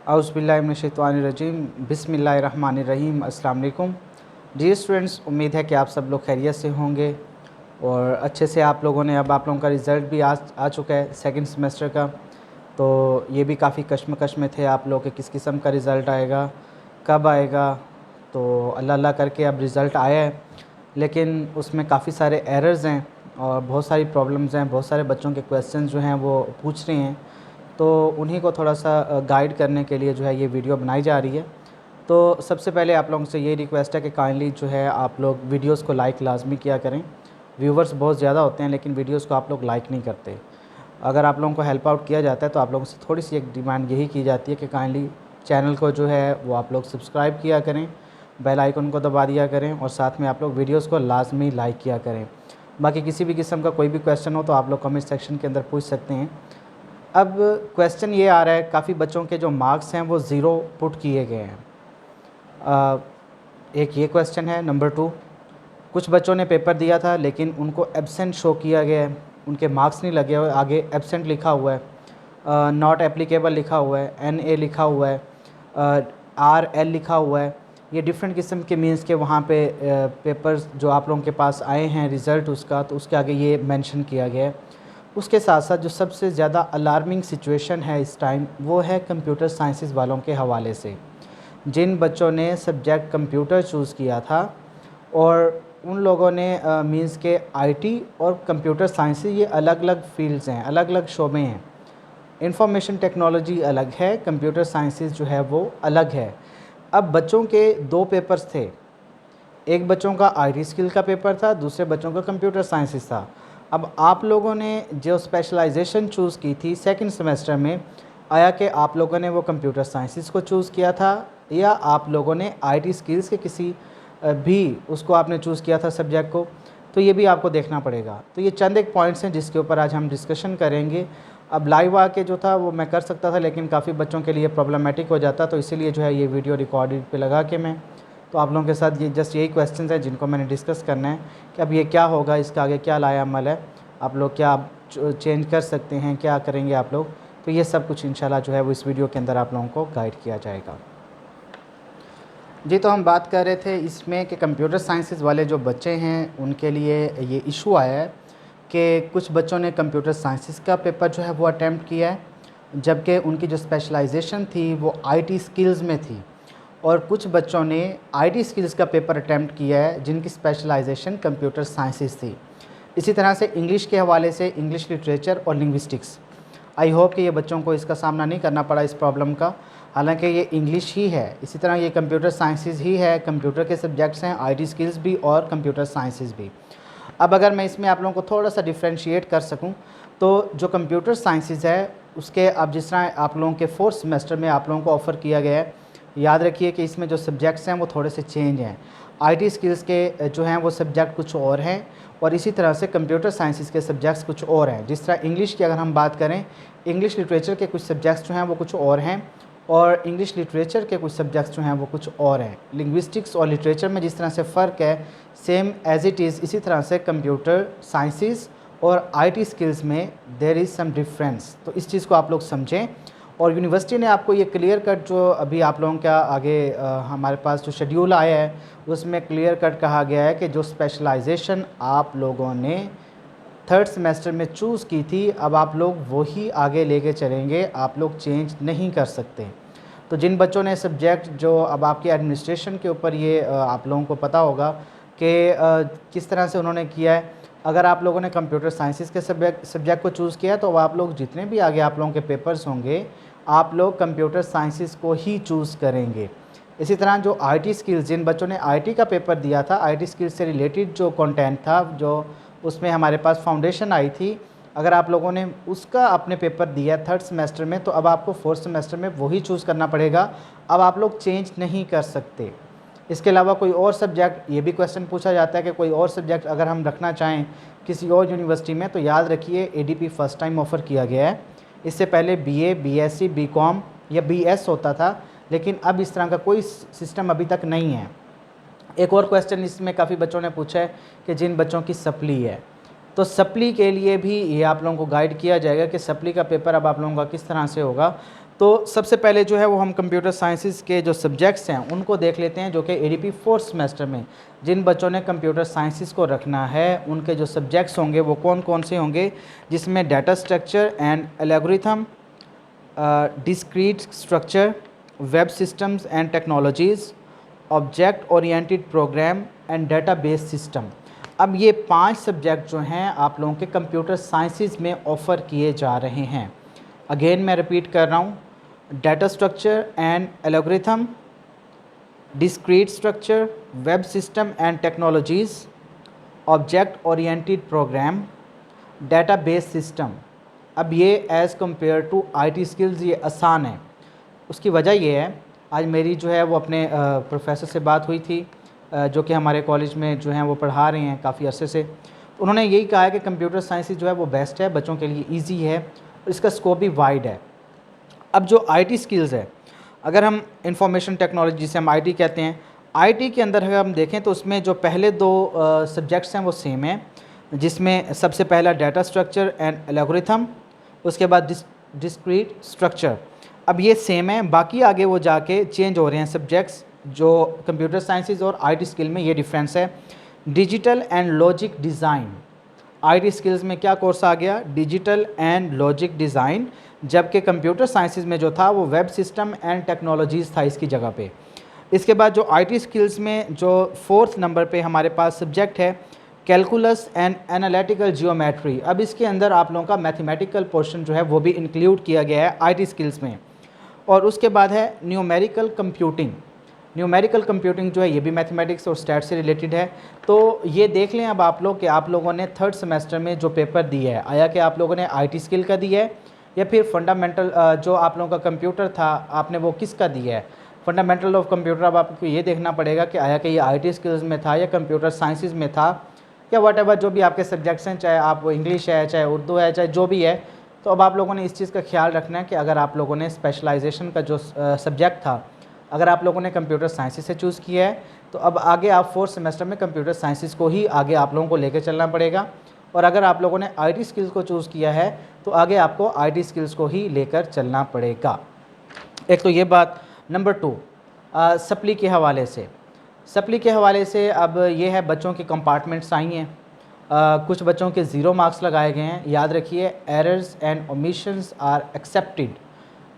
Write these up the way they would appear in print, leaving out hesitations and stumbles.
औज़ुबिल्लाहिमिनश्शैतानिर्रजीम बिस्मिल्लाहिर्रहमानिर्रहीम। अस्सलाम वालेकुम डियर स्टूडेंट्स, उम्मीद है कि आप सब लोग खैरियत से होंगे और अच्छे से आप लोगों ने अब आप लोगों का रिज़ल्ट भी आ चुका है सेकंड सेमेस्टर का। तो ये भी काफ़ी कश्मकश में थे आप लोग के किस किस्म का रिज़ल्ट आएगा, कब आएगा। तो अल्लाह अल्लाह करके अब रिज़ल्ट आया है, लेकिन उसमें काफ़ी सारे एरर्स हैं और बहुत सारी प्रॉब्लम्स हैं। बहुत सारे बच्चों के क्वेश्चन जो हैं वो पूछ रहे हैं, तो उन्हीं को थोड़ा सा गाइड करने के लिए जो है ये वीडियो बनाई जा रही है। तो सबसे पहले आप लोगों से ये रिक्वेस्ट है कि काइंडली जो है आप लोग वीडियोस को लाइक लाजमी किया करें। व्यूवर्स बहुत ज़्यादा होते हैं लेकिन वीडियोस को आप लोग लाइक नहीं करते। अगर आप लोगों को हेल्प आउट किया जाता है तो आप लोगों से थोड़ी सी एक डिमांड यही की जाती है कि काइंडली चैनल को जो है वो आप लोग सब्सक्राइब किया करें, बेल आइकन को दबा दिया करें और साथ में आप लोग वीडियोज़ को लाजमी लाइक किया करें। बाकी किसी भी किस्म का कोई भी क्वेश्चन हो तो आप लोग कमेंट सेक्शन के अंदर पूछ सकते हैं। अब क्वेश्चन ये आ रहा है, काफ़ी बच्चों के जो मार्क्स हैं वो ज़ीरो पुट किए गए हैं। एक ये क्वेश्चन है। नंबर 2, कुछ बच्चों ने पेपर दिया था लेकिन उनको एब्सेंट शो किया गया है, उनके मार्क्स नहीं लगे हुए, आगे एब्सेंट लिखा हुआ है, नॉट एप्लीकेबल लिखा हुआ है, NA लिखा हुआ है, RL लिखा हुआ है। ये डिफरेंट किस्म के मीन्स के वहाँ पे पेपर्स जो आप लोगों के पास आए हैं रिज़ल्ट उसका, तो उसके आगे ये मेंशन किया गया है। उसके साथ साथ जो सबसे ज़्यादा अलार्मिंग सिचुएशन है इस टाइम वो है कंप्यूटर साइंसेस वालों के हवाले से। जिन बच्चों ने सब्जेक्ट कंप्यूटर चूज़ किया था और उन लोगों ने मींस के IT और कंप्यूटर साइंस ये अलग अलग फील्ड्स हैं, अलग अलग शोबे हैं। इंफॉर्मेशन टेक्नोलॉजी अलग है, कंप्यूटर साइंसेस जो है वो अलग है। अब बच्चों के 2 पेपर्स थे, एक बच्चों का IT स्किल का पेपर था, दूसरे बच्चों का कंप्यूटर साइंसेस था। अब आप लोगों ने जो स्पेशलाइजेशन चूज़ की थी सेकंड सेमेस्टर में, आया कि आप लोगों ने वो कंप्यूटर साइंसेस को चूज़ किया था या आप लोगों ने IT स्किल्स के किसी भी उसको आपने चूज़ किया था सब्जेक्ट को, तो ये भी आपको देखना पड़ेगा। तो ये चंद एक पॉइंट्स हैं जिसके ऊपर आज हम डिस्कशन करेंगे। अब लाइव आके जो था वो मैं कर सकता था लेकिन काफ़ी बच्चों के लिए प्रॉब्लमेटिक हो जाता, तो इसीलिए जो है ये वीडियो रिकॉर्डेड पे लगा के मैं तो आप लोगों के साथ ये जस्ट यही क्वेश्चंस हैं जिनको मैंने डिस्कस करना है कि अब ये क्या होगा, इसका आगे क्या लाया अमल है, आप लोग क्या चेंज कर सकते हैं, क्या करेंगे आप लोग। तो ये सब कुछ इंशाल्लाह जो है वो इस वीडियो के अंदर आप लोगों को गाइड किया जाएगा। जी, तो हम बात कर रहे थे इसमें कि कंप्यूटर साइंसेस वाले जो बच्चे हैं उनके लिए ये इशू आया है कि कुछ बच्चों ने कंप्यूटर साइंसेस का पेपर जो है वो अटैम्प्ट किया है, जबकि उनकी जो स्पेशलाइजेशन थी वो IT स्किल्स में थी, और कुछ बच्चों ने IT स्किल्स का पेपर अटैम्प्ट किया है जिनकी स्पेशलाइजेशन कंप्यूटर साइंसेस थी। इसी तरह से इंग्लिश के हवाले से इंग्लिश लिटरेचर और लिंग्विस्टिक्स, आई होप कि ये बच्चों को इसका सामना नहीं करना पड़ा इस प्रॉब्लम का, हालांकि ये इंग्लिश ही है। इसी तरह ये कंप्यूटर साइंसेस ही है, कंप्यूटर के सब्जेक्ट्स हैं, IT स्किल्स भी और कंप्यूटर साइंसेस भी। अब अगर मैं इसमें आप लोगों को थोड़ा सा डिफ्रेंशिएट कर सकूं तो जो कंप्यूटर साइंसेस है उसके अब जिस तरह आप लोगों के 4th सेमेस्टर में आप लोगों को ऑफ़र किया गया है, याद रखिए कि इसमें जो सब्जेक्ट्स हैं वो थोड़े से चेंज हैं। IT स्किल्स के जो हैं वो सब्जेक्ट कुछ और हैं और इसी तरह से कंप्यूटर साइंसेस के सब्जेक्ट्स कुछ और हैं। जिस तरह इंग्लिश की अगर हम बात करें, इंग्लिश लिटरेचर के कुछ सब्जेक्ट्स जो हैं वो कुछ और हैं और इंग्लिश लिटरेचर के कुछ सब्जेक्ट्स जो हैं वो कुछ और हैं। लिंग्विस्टिक्स और लिटरेचर में जिस तरह से फ़र्क है सेम एज़ इट इज़, इसी तरह से कंप्यूटर साइंसेस और IT स्किल्स में देयर इज़ सम डिफरेंस। तो इस चीज़ को आप लोग समझें। और यूनिवर्सिटी ने आपको ये क्लियर कट जो अभी आप लोगों का आगे हमारे पास जो शेड्यूल आया है उसमें क्लियर कट कहा गया है कि जो स्पेशलाइजेशन आप लोगों ने 3rd सेमेस्टर में चूज़ की थी अब आप लोग वही आगे लेके चलेंगे, आप लोग चेंज नहीं कर सकते। तो जिन बच्चों ने सब्जेक्ट जो अब आपके एडमिनिस्ट्रेशन के ऊपर ये आप लोगों को पता होगा कि किस तरह से उन्होंने किया है। अगर आप लोगों ने कंप्यूटर साइंसेस के सब्जेक्ट को चूज़ किया तो आप लोग जितने भी आगे आप लोगों के पेपर्स होंगे आप लोग कंप्यूटर साइंसेस को ही चूज़ करेंगे। इसी तरह जो IT स्किल्स, जिन बच्चों ने IT का पेपर दिया था, IT स्किल्स से रिलेटेड जो कंटेंट था जो उसमें हमारे पास फाउंडेशन आई थी, अगर आप लोगों ने उसका अपने पेपर दिया 3rd सेमेस्टर में तो अब आपको 4th सेमेस्टर में वही चूज़ करना पड़ेगा। अब आप लोग चेंज नहीं कर सकते। इसके अलावा कोई और सब्जेक्ट, ये भी क्वेश्चन पूछा जाता है कि कोई और सब्जेक्ट अगर हम रखना चाहें किसी और यूनिवर्सिटी में, तो याद रखिए ADP फर्स्ट टाइम ऑफ़र किया गया है। इससे पहले BA, BSc, BCom या BS होता था, लेकिन अब इस तरह का कोई सिस्टम अभी तक नहीं है। एक और क्वेश्चन इसमें काफ़ी बच्चों ने पूछा है कि जिन बच्चों की सप्ली है, तो सप्ली के लिए भी ये आप लोगों को गाइड किया जाएगा कि सप्ली का पेपर अब आप लोगों का किस तरह से होगा। तो सबसे पहले जो है वो हम कंप्यूटर साइंसेस के जो सब्जेक्ट्स हैं उनको देख लेते हैं, जो कि एडीपी फोर्थ सेमेस्टर में जिन बच्चों ने कंप्यूटर साइंसेस को रखना है उनके जो सब्जेक्ट्स होंगे वो कौन कौन से होंगे, जिसमें data structure and algorithm, discrete structure, web systems and technologies, object oriented programme and database system. अब ये 5 सब्जेक्ट जो हैं आप लोगों के कंप्यूटर साइंसेस में ऑफ़र किए जा रहे हैं। अगेन मैं रिपीट कर रहा हूँ, data structure and algorithm, discrete structure, web system and technologies, object oriented program, database system. अब ये as compare to IT skills ये आसान है। उसकी वजह ये है, आज मेरी जो है वो अपने प्रोफेसर से बात हुई थी जो कि हमारे कॉलेज में जो हैं वो पढ़ा रहे हैं काफ़ी अरसे से। उन्होंने यही कहा है कि कंप्यूटर साइंस जो है वो बेस्ट है, बच्चों के लिए इजी है और इसका स्कोप भी वाइड है। अब जो आईटी स्किल्स है, अगर हम इंफॉर्मेशन टेक्नोलॉजी जिसे हम आईटी कहते हैं, आईटी के अंदर अगर हम देखें तो उसमें जो पहले 2 सब्जेक्ट्स हैं वो सेम हैं, जिसमें सबसे पहला डाटा स्ट्रक्चर एंड एल्गोरिथम, उसके बाद डिस्क्रीट स्ट्रक्चर। अब ये सेम है, बाकी आगे वो जाके चेंज हो रहे हैं सब्जेक्ट्स। जो कंप्यूटर साइंसेज और आईटी स्किल में ये डिफरेंस है। Digital and logic design, IT skills में क्या कोर्स आ गया, डिजिटल एंड लॉजिक डिज़ाइन, जबकि कंप्यूटर साइंसेज में जो था वो वेब सिस्टम एंड टेक्नोलॉजीज़ था इसकी जगह पे। इसके बाद जो आईटी स्किल्स में जो 4th नंबर पे हमारे पास सब्जेक्ट है कैलकुलस एंड एनालिटिकल जियोमेट्री। अब इसके अंदर आप लोगों का मैथमेटिकल पोर्शन जो है वो भी इंक्लूड किया गया है आईटी स्किल्स में। और उसके बाद है न्यूमेरिकल कंप्यूटिंग। न्यूमेरिकल कंप्यूटिंग जो है ये भी मैथमेटिक्स और स्टैट से रिलेटेड है। तो ये देख लें अब आप लोग कि आप लोगों ने 3rd सेमेस्टर में जो पेपर दिया है, आया कि आप लोगों ने आईटी स्किल का दिया है या फिर फंडामेंटल जो आप लोगों का कंप्यूटर था आपने वो किसका दिया है, फंडामेंटल ऑफ कंप्यूटर। अब आपको ये देखना पड़ेगा कि आया कि ये आईटी स्किल्स में था या कंप्यूटर साइंसेज में था या वट जो भी आपके सब्जेक्ट्स हैं, चाहे आप वो इंग्लिश है, चाहे उर्दू है, चाहे जो भी है। तो अब आप लोगों ने इस चीज़ का ख्याल रखना है कि अगर आप लोगों ने स्पेशलाइजेशन का जो सब्जेक्ट था, अगर आप लोगों ने कंप्यूटर साइंसेज से चूज़ किया है तो अब आगे आप 4th सेमेस्टर में कंप्यूटर साइंसेज को ही आगे आप लोगों को लेकर चलना पड़ेगा। और अगर आप लोगों ने आईटी स्किल्स को चूज़ किया है तो आगे आपको आईटी स्किल्स को ही लेकर चलना पड़ेगा। एक तो ये बात। नंबर 2, सप्ली के हवाले से। सप्ली के हवाले से अब ये है, बच्चों के कंपार्टमेंट्स आई हैं। कुछ बच्चों के 0 मार्क्स लगाए गए हैं। याद रखिए, errors and omissions are accepted.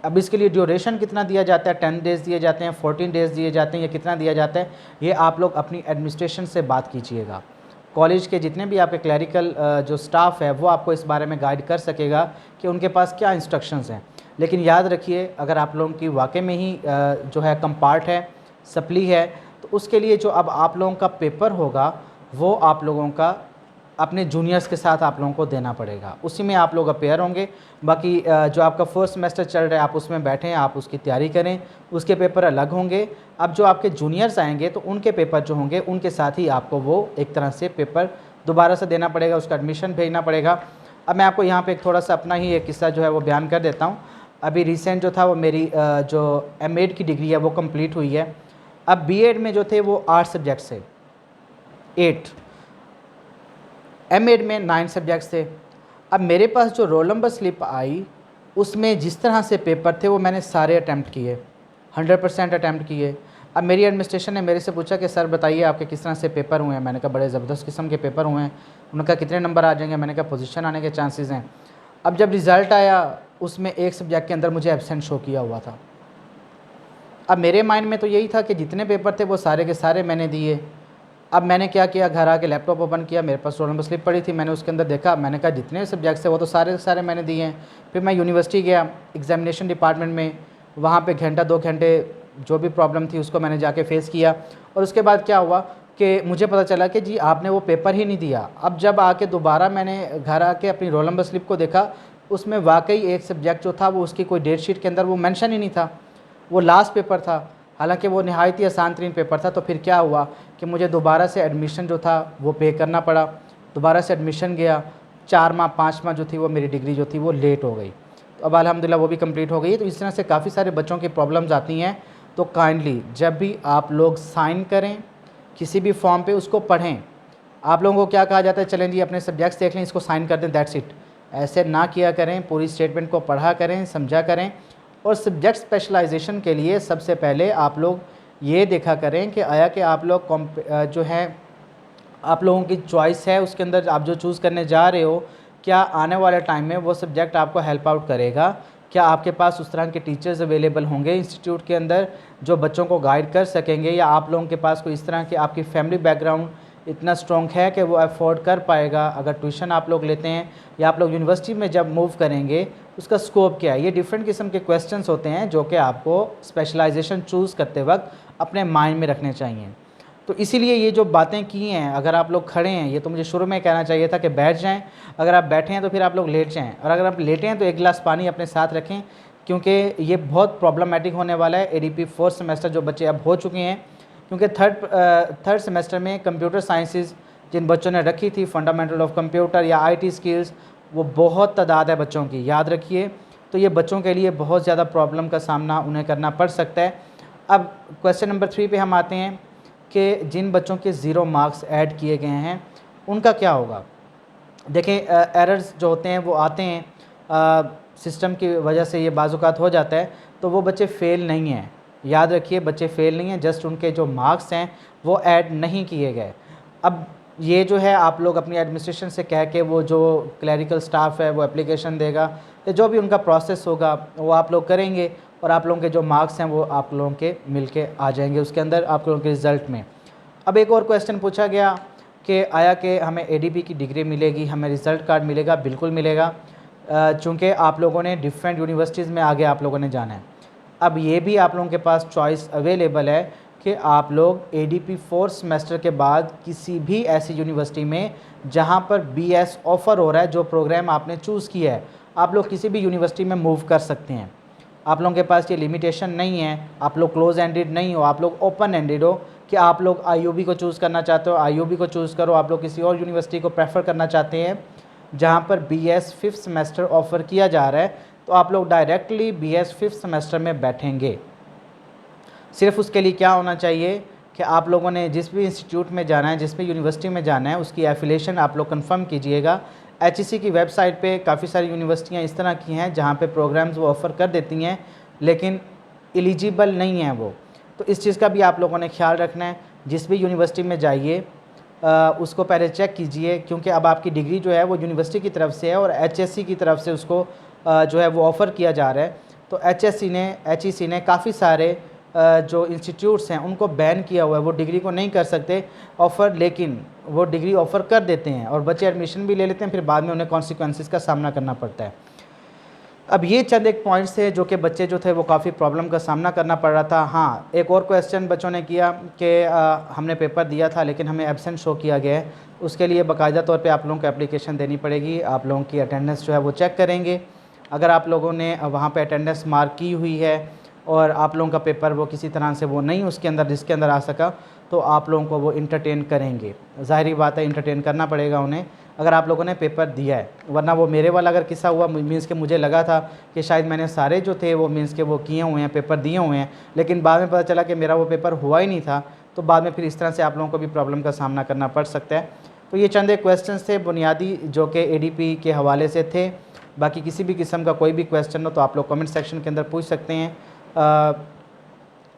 अब इसके लिए ड्यूरेशन कितना दिया जाता है, 10 डेज़ दिए जाते हैं, 14 डेज़ दिए जाते हैं, या कितना दिया जाता है, ये आप लोग अपनी एडमिनिस्ट्रेशन से बात कीजिएगा। कॉलेज के जितने भी आपके क्लरिकल जो स्टाफ है वो आपको इस बारे में गाइड कर सकेगा कि उनके पास क्या इंस्ट्रक्शंस हैं। लेकिन याद रखिए, अगर आप लोगों की वाकई में ही जो है कंपार्ट है, सप्ली है, तो उसके लिए जो अब आप लोगों का पेपर होगा वो आप लोगों का अपने जूनियर्स के साथ आप लोगों को देना पड़ेगा, उसी में आप लोग अपेयर होंगे। बाकी जो आपका 1st सेमेस्टर चल रहा है आप उसमें बैठें, आप उसकी तैयारी करें, उसके पेपर अलग होंगे। अब जो आपके जूनियर्स आएंगे तो उनके पेपर जो होंगे उनके साथ ही आपको वो एक तरह से पेपर दोबारा से देना पड़ेगा, उसका एडमिशन भेजना पड़ेगा। अब मैं आपको यहाँ पर एक थोड़ा सा अपना ही एक किस्सा जो है वो बयान कर देता हूँ। अभी रिसेंट जो था वो मेरी जो एमएड की डिग्री है वो कम्प्लीट हुई है। अब बीएड में जो थे वो 8 सब्जेक्ट से 8, एमएड में 9 सब्जेक्ट्स थे। अब मेरे पास जो रोल नंबर स्लिप आई उसमें जिस तरह से पेपर थे वो मैंने सारे अटैम्प्ट किए, 100% अटैम्प्ट किए। अब मेरी एडमिनिस्ट्रेशन ने मेरे से पूछा कि सर बताइए आपके किस तरह से पेपर हुए हैं। मैंने कहा बड़े ज़बरदस्त किस्म के पेपर हुए हैं। उन्होंने कहा कितने नंबर आ जाएंगे, मैंने कहा पोजीशन आने के चांसेस हैं। अब जब रिज़ल्ट आया उसमें एक सब्जेक्ट के अंदर मुझे एब्सेंट शो किया हुआ था। अब मेरे माइंड में तो यही था कि जितने पेपर थे वो सारे के सारे मैंने दिए। अब मैंने क्या किया, घर आके लैपटॉप ओपन किया, मेरे पास रोल नंबर स्लिप पड़ी थी, मैंने उसके अंदर देखा, मैंने कहा जितने सब्जेक्ट्स थे वो तो सारे के सारे मैंने दिए हैं। फिर मैं यूनिवर्सिटी गया एग्जामिनेशन डिपार्टमेंट में, वहाँ पे घंटा 2 घंटे जो भी प्रॉब्लम थी उसको मैंने जाके फेस किया। और उसके बाद क्या हुआ कि मुझे पता चला कि जी आपने वो पेपर ही नहीं दिया। अब जब आके दोबारा मैंने घर आके अपनी रोल नंबर स्लिप को देखा, उसमें वाकई एक सब्जेक्ट जो था वो उसकी कोई डेट शीट के अंदर वो मेंशन ही नहीं था, वो लास्ट पेपर था, हालांकि वो नहायत ही आसान तरीन पेपर था। तो फिर क्या हुआ कि मुझे दोबारा से एडमिशन जो था वो पे करना पड़ा। दोबारा से एडमिशन गया, 4 माह 5 माह जो थी वो मेरी डिग्री जो थी वो लेट हो गई। तो अब अल्हम्दुलिल्लाह वो भी कंप्लीट हो गई। तो इस तरह से काफ़ी सारे बच्चों की प्रॉब्लम्स आती हैं। तो काइंडली जब भी आप लोग साइन करें किसी भी फॉर्म पे उसको पढ़ें। आप लोगों को क्या कहा जाता है, चलें जी अपने सब्जेक्ट्स देख लें, इसको साइन कर दें, दैट्स इट। ऐसे ना किया करें, पूरी स्टेटमेंट को पढ़ा करें, समझा करें और सब्जेक्ट स्पेशलाइजेशन के लिए सबसे पहले आप लोग ये देखा करें कि आया कि आप लोग जो है आप लोगों की चॉइस है उसके अंदर आप जो चूज़ करने जा रहे हो, क्या आने वाले टाइम में वो सब्जेक्ट आपको हेल्प आउट करेगा, क्या आपके पास उस तरह के टीचर्स अवेलेबल होंगे इंस्टीट्यूट के अंदर जो बच्चों को गाइड कर सकेंगे, या आप लोगों के पास कोई इस तरह की आपकी फैमिली बैकग्राउंड इतना स्ट्रॉन्ग है कि वो अफोर्ड कर पाएगा अगर ट्यूशन आप लोग लेते हैं, या आप लोग यूनिवर्सिटी में जब मूव करेंगे उसका स्कोप क्या है। ये डिफरेंट किस्म के क्वेश्चंस होते हैं जो कि आपको स्पेशलाइजेशन चूज़ करते वक्त अपने माइंड में रखने चाहिए। तो इसीलिए ये जो बातें की हैं, अगर आप लोग खड़े हैं, ये तो मुझे शुरू में कहना चाहिए था कि बैठ जाएं, अगर आप बैठे हैं तो फिर आप लोग लेट जाएं, और अगर आप लेटे हैं तो एक गिलास पानी अपने साथ रखें, क्योंकि ये बहुत प्रॉब्लमेटिक होने वाला है। एडीपी 4th सेमेस्टर जो बच्चे अब हो चुके हैं, क्योंकि थर्ड सेमेस्टर में कंप्यूटर साइंसेज जिन बच्चों ने रखी थी, फंडामेंटल ऑफ कंप्यूटर या IT स्किल्स, वो बहुत तादाद है बच्चों की, याद रखिए। तो ये बच्चों के लिए बहुत ज़्यादा प्रॉब्लम का सामना उन्हें करना पड़ सकता है। अब क्वेश्चन नंबर 3 पे हम आते हैं कि जिन बच्चों के 0 मार्क्स ऐड किए गए हैं उनका क्या होगा। देखें, एरर्स जो होते हैं वो आते हैं, सिस्टम की वजह से ये बाज़-औक़ात हो जाता है, तो वो बच्चे फ़ेल नहीं हैं, याद रखिए बच्चे फ़ेल नहीं हैं, जस्ट उनके जो मार्क्स हैं वो ऐड नहीं किए गए। अब ये जो है आप लोग अपनी एडमिनिस्ट्रेशन से कह के वो जो क्लरिकल स्टाफ है वो एप्लीकेशन देगा, या जो भी उनका प्रोसेस होगा वो आप लोग करेंगे, और आप लोगों के जो मार्क्स हैं वो आप लोगों के मिल के आ जाएंगे उसके अंदर आप लोगों के रिज़ल्ट में। अब एक और क्वेश्चन पूछा गया कि आया कि हमें एडीपी की डिग्री मिलेगी, हमें रिज़ल्ट कार्ड मिलेगा? बिल्कुल मिलेगा, चूँकि आप लोगों ने डिफरेंट यूनिवर्सिटीज़ में आगे आप लोगों ने जाना है। अब ये भी आप लोगों के पास चॉइस अवेलेबल है कि आप लोग एडीपी 4th सेमेस्टर के बाद किसी भी ऐसी यूनिवर्सिटी में जहाँ पर BS ऑफ़र हो रहा है, जो प्रोग्राम आपने चूज़ किया है, आप लोग किसी भी यूनिवर्सिटी में मूव कर सकते हैं। आप लोगों के पास ये लिमिटेशन नहीं है, आप लोग क्लोज एंडेड नहीं हो, आप लोग ओपन एंडेड हो कि आप लोग IUB को चूज़ करना चाहते हो, IUB को चूज़ करो। आप लोग किसी और यूनिवर्सिटी को प्रेफर करना चाहते हैं जहाँ पर BS 5th सेमेस्टर ऑफ़र किया जा रहा है, तो आप लोग डायरेक्टली BS 5th सेमेस्टर में बैठेंगे। सिर्फ उसके लिए क्या होना चाहिए कि आप लोगों ने जिस भी इंस्टीट्यूट में जाना है, जिस भी यूनिवर्सिटी में जाना है, उसकी एफिलिएशन आप लोग कंफर्म कीजिएगा। HEC की वेबसाइट पे काफ़ी सारी यूनिवर्सिटियाँ इस तरह की हैं जहाँ पे प्रोग्राम्स वो ऑफ़र कर देती हैं, लेकिन एलिजिबल नहीं हैं वो। तो इस चीज़ का भी आप लोगों ने ख्याल रखना है। जिस भी यूनिवर्सिटी में जाइए उसको पहले चेक कीजिए, क्योंकि अब आपकी डिग्री जो है वो यूनिवर्सिटी की तरफ से है और HSC की तरफ से उसको जो है वो ऑफ़र किया जा रहा है। तो HEC ने काफ़ी सारे जो इंस्टीट्यूट्स हैं उनको बैन किया हुआ है, वो डिग्री को नहीं कर सकते ऑफ़र, लेकिन वो डिग्री ऑफ़र कर देते हैं और बच्चे एडमिशन भी ले लेते हैं, फिर बाद में उन्हें कॉन्सिक्वेंसेस का सामना करना पड़ता है। अब ये चंद एक पॉइंट्स थे जो कि बच्चे जो थे वो काफ़ी प्रॉब्लम का सामना करना पड़ रहा था। हाँ, एक और क्वेश्चन बच्चों ने किया कि हमने पेपर दिया था लेकिन हमें एब्सेंट शो किया गया है, उसके लिए बाकायदा तौर पे आप लोगों को एप्लीकेशन देनी पड़ेगी। आप लोगों की अटेंडेंस जो है वो चेक करेंगे। अगर आप लोगों ने वहाँ पे अटेंडेंस मार्क की हुई है और आप लोगों का पेपर वो किसी तरह से वो नहीं उसके अंदर जिसके अंदर आ सका, तो आप लोगों को वो इंटरटेन करेंगे। ज़ाहिर बात है इंटरटेन करना पड़ेगा उन्हें अगर आप लोगों ने पेपर दिया है, वरना वो मेरे वाला अगर किस्सा हुआ मीन्स के मुझे लगा था कि शायद मैंने सारे जो थे वो मीन्स के वो किए हुए हैं, पेपर दिए हुए हैं, लेकिन बाद में पता चला कि मेरा वो पेपर हुआ ही नहीं था, तो बाद में फिर इस तरह से आप लोगों को भी प्रॉब्लम का सामना करना पड़ सकता है। तो ये चंद एक क्वेश्चंस थे बुनियादी जो कि एडीपी के हवाले से थे। बाकी किसी भी किस्म का कोई भी क्वेश्चन हो तो आप लोग कमेंट सेक्शन के अंदर पूछ सकते हैं।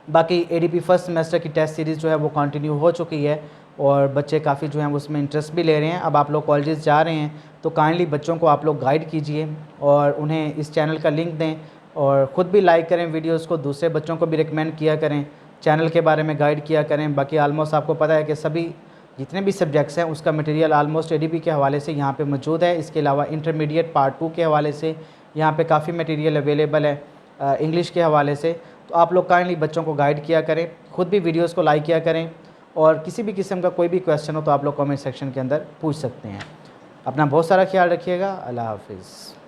बाकी एडीपी फर्स्ट सेमेस्टर की टेस्ट सीरीज़ जो है वो कंटिन्यू हो चुकी है और बच्चे काफ़ी जो हैं उसमें इंटरेस्ट भी ले रहे हैं। अब आप लोग कॉलेजेस जा रहे हैं तो काइंडली बच्चों को आप लोग गाइड कीजिए और उन्हें इस चैनल का लिंक दें और ख़ुद भी लाइक करें वीडियोस को, दूसरे बच्चों को भी रिकमेंड किया करें, चैनल के बारे में गाइड किया करें। बाकी आलमोस्ट आपको पता है कि सभी जितने भी सब्जेक्ट्स हैं उसका मटेरियल आलमोस्ट एडीपी के हवाले से यहाँ पे मौजूद है। इसके अलावा इंटरमीडिएट पार्ट 2 के हवाले से यहाँ पे काफ़ी मटेरियल अवेलेबल है, इंग्लिश के हवाले से। तो आप लोग काइंडली बच्चों को गाइड किया करें, ख़ुद भी वीडियोस को लाइक किया करें और किसी भी किस्म का कोई भी क्वेश्चन हो तो आप लोग कमेंट सेक्शन के अंदर पूछ सकते हैं। अपना बहुत सारा ख्याल रखिएगा। अल्लाह हाफिज़।